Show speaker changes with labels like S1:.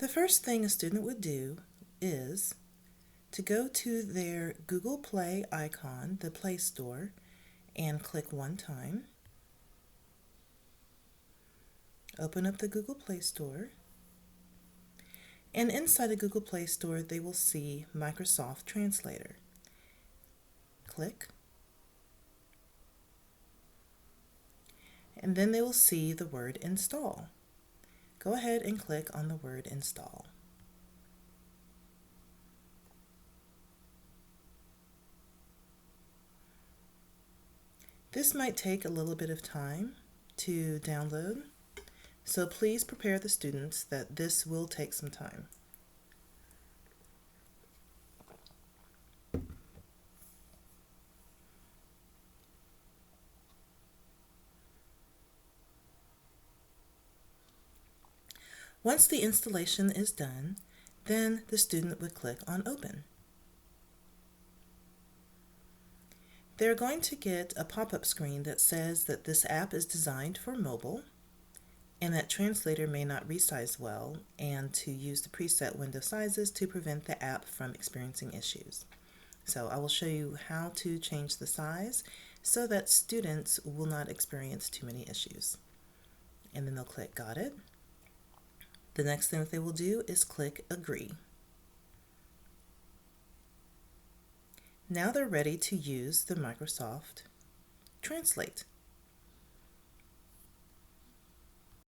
S1: The first thing a student would do is to go to their Google Play icon, the Play Store, and click one time. Open up the Google Play Store. And inside the Google Play Store, they will see Microsoft Translator. Click. And then they will see the word install. Go ahead and click on the word install. This might take a little bit of time to download, so please prepare the students that this will take some time. Once the installation is done, then the student would click on Open. They're going to get a pop-up screen that says that this app is designed for mobile and that Translator may not resize well, and to use the preset window sizes to prevent the app from experiencing issues. So I will show you how to change the size so that students will not experience too many issues. And then they'll click Got It. The next thing that they will do is click Agree. Now they're ready to use the Microsoft Translate.